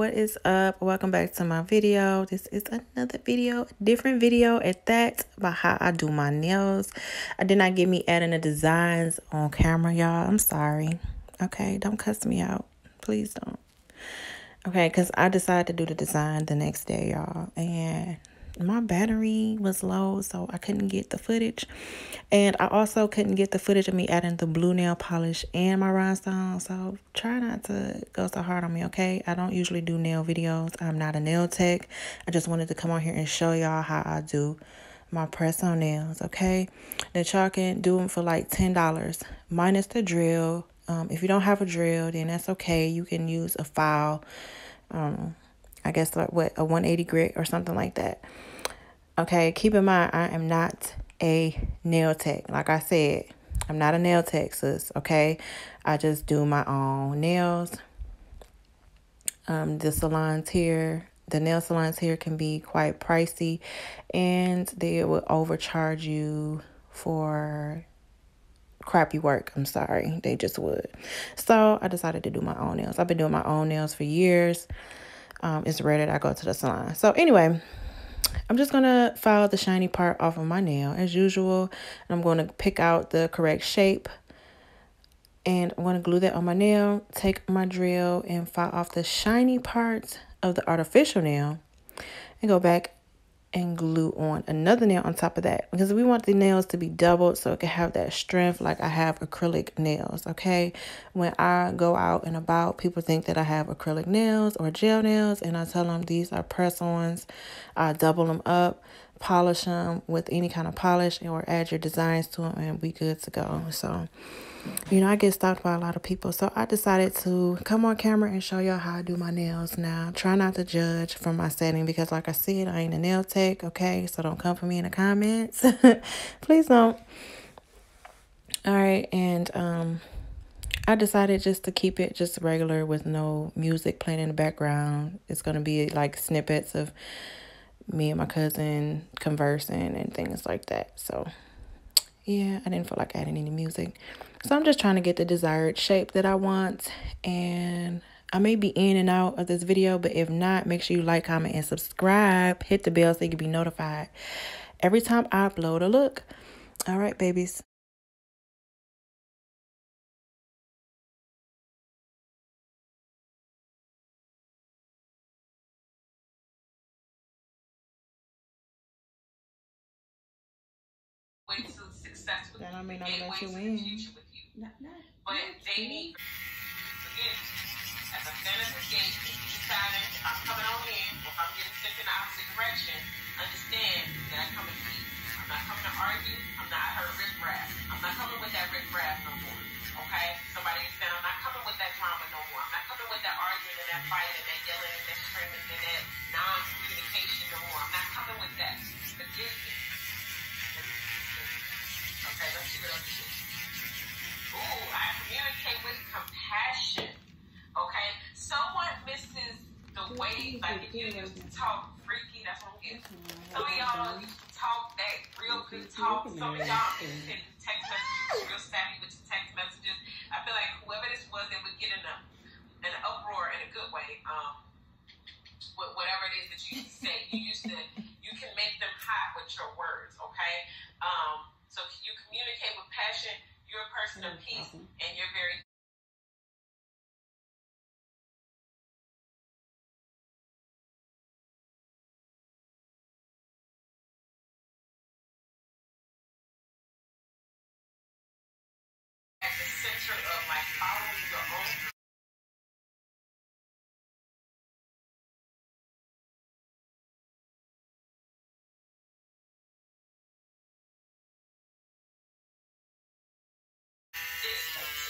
what is up? Welcome back to my video. This is another video, a different video at that, about how I do my nails. I did not get me adding the designs on camera, y'all. I'm sorry. Okay, don't cuss me out. Please don't. Okay, because I decided to do the design the next day, y'all. And my battery was low, so I couldn't get the footage. And I also couldn't get the footage of me adding the blue nail polish and my rhinestone. So try not to go so hard on me, okay? I don't usually do nail videos. I'm not a nail tech. I just wanted to come on here and show y'all how I do my press-on nails, okay? That y'all can do them for like $10 minus the drill. If you don't have a drill, then that's okay. You can use a file. I guess like what, a 180 grit or something like that. Okay, keep in mind, I am not a nail tech. Like I said, I'm not a nail tech, sis, okay? I just do my own nails. The nail salons here can be quite pricey, and they will overcharge you for crappy work. I'm sorry, they just would. So I decided to do my own nails. I've been doing my own nails for years. It's rare that I go to the salon. So anyway, I'm just going to file the shiny part off of my nail as usual. And I'm going to pick out the correct shape. And I'm going to glue that on my nail. Take my drill and file off the shiny parts of the artificial nail. And go back and glue on another nail on top of that. Because we want the nails to be doubled so it can have that strength like I have acrylic nails, okay? When I go out and about, people think that I have acrylic nails or gel nails, and I tell them these are press-ons. I double them up, polish them with any kind of polish, or add your designs to them, and we good to go. So, you know, I get stopped by a lot of people. So I decided to come on camera and show y'all how I do my nails now. Try not to judge from my setting because, like I said, I ain't a nail tech, okay? So don't come for me in the comments. Please don't. All right, and I decided just to keep it just regular with no music playing in the background. It's going to be like snippets of me and my cousin conversing and things like that. So yeah, I didn't feel like adding any music. So I'm just trying to get the desired shape that I want. And I may be in and out of this video, but if not, make sure you like, comment, and subscribe. Hit the bell so you can be notified every time I upload a look. All right, babies. Then I may not let you in. But they need as a feminist gate, deciding if I'm coming on in, or if I'm getting sent in the opposite direction, understand that I come to speak. I'm not coming to argue. I'm not her riff-raff. I'm not coming with that riff-raff no more. Okay? Somebody is saying I'm not coming with that drama no more. I'm not coming with that arguing and that fighting and that yelling and that screaming and that non-communication no more. I'm not coming with that. Forgive me. Okay, let's see what else it is. Ooh, I communicate with compassion. Okay, someone misses the way, like if you used to talk freaky, that's what I'm getting. Some of y'all used to talk that real good talk. Some of y'all send text messages, real savvy with your text messages. I feel like whoever this was, they would get in an uproar in a good way. Whatever it is that you used to say, you can make them hot with your words. Okay, so you communicate with passion. You're a person of peace, and you're very at the center of like following your own. To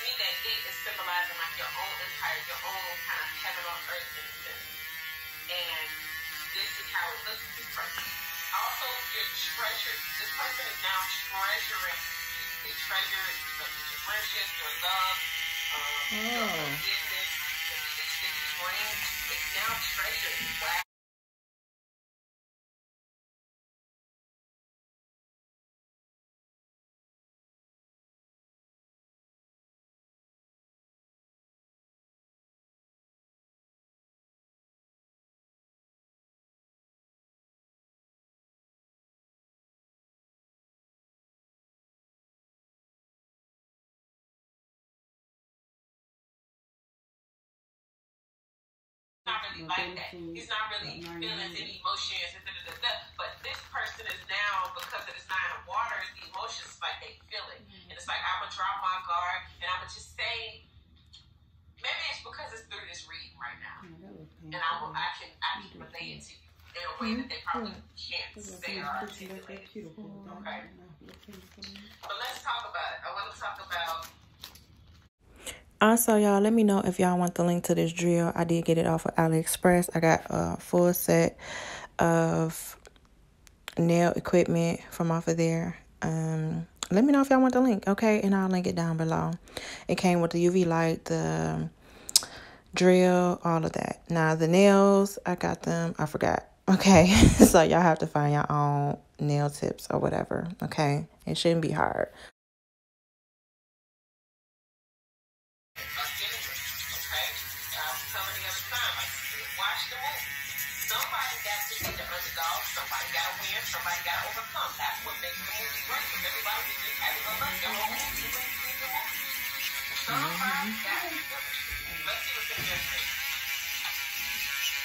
me, that gate is symbolizing like your own empire, your own kind of heaven on earth in a sense. And this is how it looks to this person. Also, your treasure. This person is now treasuring you. They treasure your friendship, your love, your forgiveness, the peace that you bring. It's now treasured. Wow. really like that. He's not really feeling any emotions, but this person is now, because it is not in the water, the emotions like they feel it. And it's like, I'm going to drop my guard and I'm going to just say, maybe it's because it's through this reading right now. And I can relate it to you in a way that they probably can't say or articulate. Okay. But let's talk about it. I want to talk about. Also, y'all, let me know if y'all want the link to this drill. I did get it off of AliExpress. I got a full set of nail equipment from off of there. Let me know if y'all want the link, okay? And I'll link it down below. It came with the UV light, the drill, all of that. Now, the nails, I got them. I forgot. Okay, so y'all have to find your own nail tips or whatever, okay? It shouldn't be hard. Somebody got to be the underdog. Somebody got to win. Somebody got to overcome. That's what makes the movie great. If everybody was just having a look, the whole movie would be the movie. Somebody got to do it. Let's see what's in this thing.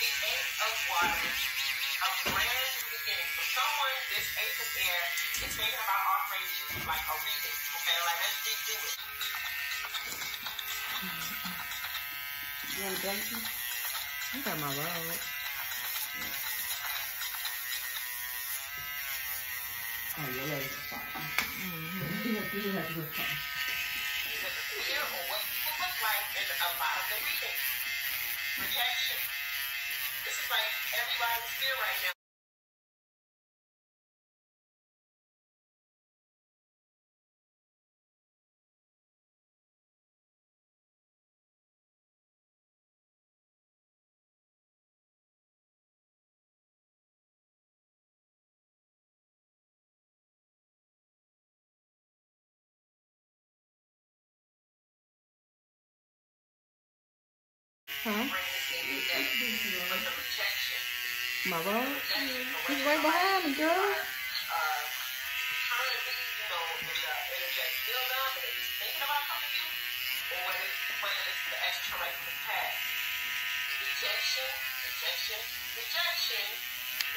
The Ace of Water, a brand new beginning. For someone, this Ace of Air is thinking about offering you like a reading. Okay, like let's redo it. You want a blanket? I got my robe. Oh, your legs are fine. You have to look fine. Fear or what people look like in a lot of the readings. Rejection. This is like everybody's fear right now. Huh? But the rejection. My robe? He's right behind me, girl. Currently, you know, in the still down, but it's thinking about coming to you, or whether it's the extra right from the past. Rejection is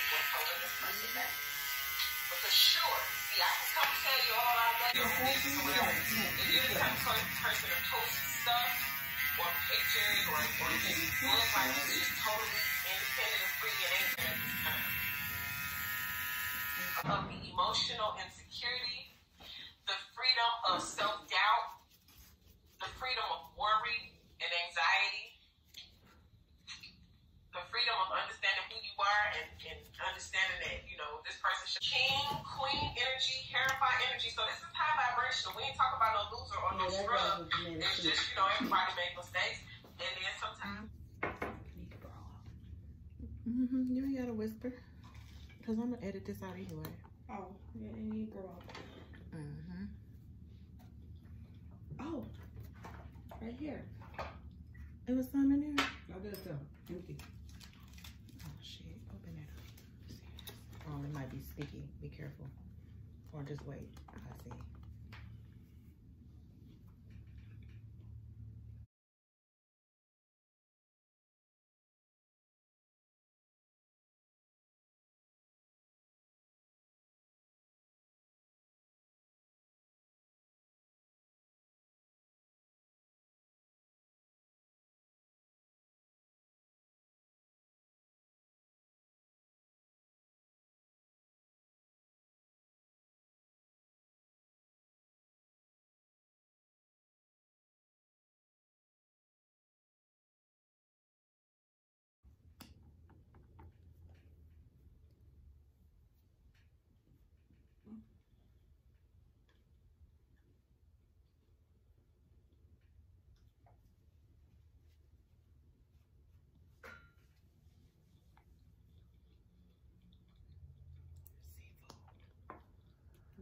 what's holding this person back. Because sure, see, I can come tell you all I got or whatever. If you're the type of person to post stuff, or pictures, or just look like you're just totally independent and free and ain't there at this time. Of the emotional insecurity, the freedom of self-doubt, the freedom of worry and anxiety, the freedom of understanding who you are and understanding that, you know, this person should. King, queen energy, Hierophant energy. So this is high vibrational. We ain't talk about no loser or no scrub. It's just, you know, everybody make mistakes. And then sometimes. You ain't gotta whisper. Because I'm gonna edit this out anyway. Oh, yeah, and you grow up. Oh, right here. It was some in there. Oh, good stuff. Empty. Oh shit! Open that up. Oh, it might be sticky. Be careful. Or just wait. I see.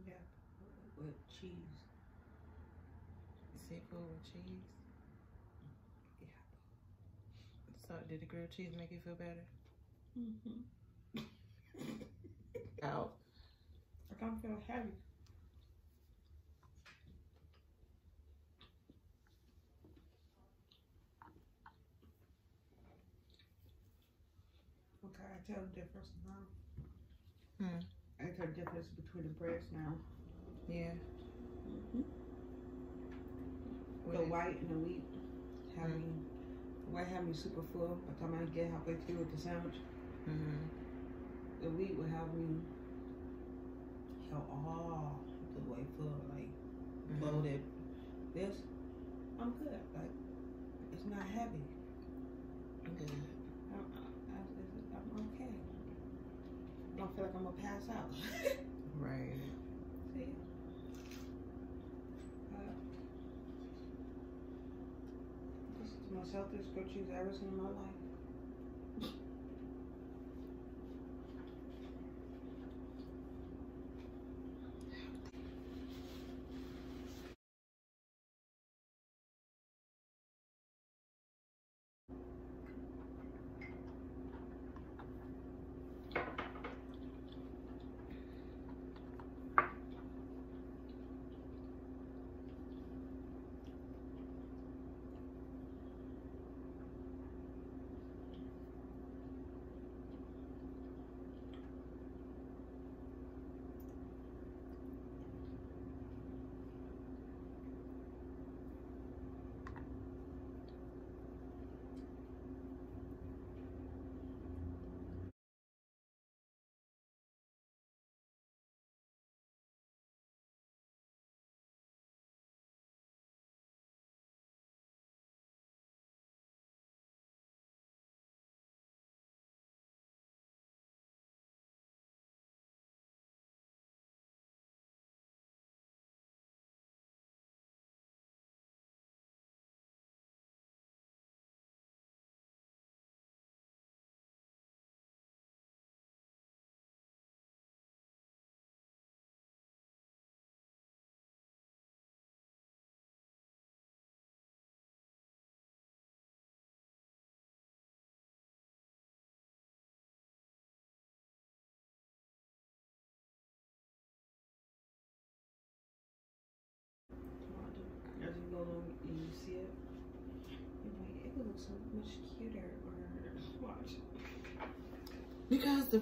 Yeah, with cheese. Seafood with cheese. Yeah. So, did the grilled cheese make you feel better? Out. I don't feel heavy. tell the difference now. Hmm. I can tell the difference between the breads now. Yeah. The white and the wheat have me. The white have me super full by the time I get halfway through with the sandwich. The wheat would have me held all the way full, like bloated. This, I'm good. Like, it's not heavy. Good. I'm okay. I don't feel like I'm gonna pass out. Right. See? This is the most healthiest grilled cheese I've ever seen in my life. As you go along and you see it, you're like, it would look so much cuter. Or watch. Because the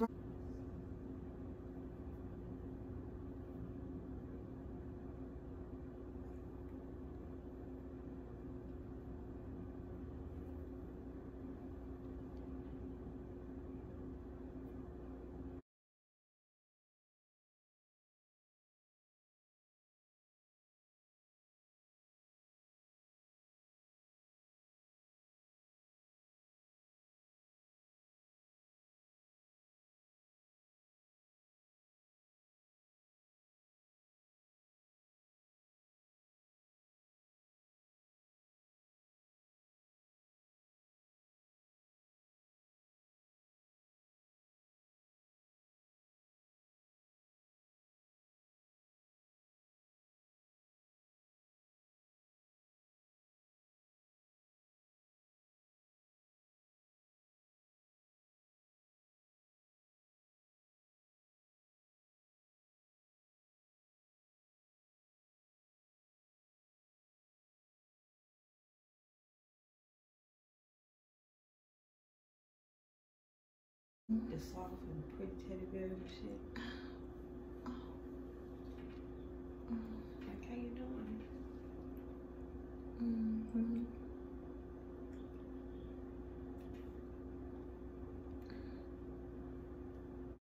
soft and pretty teddy bear and shit.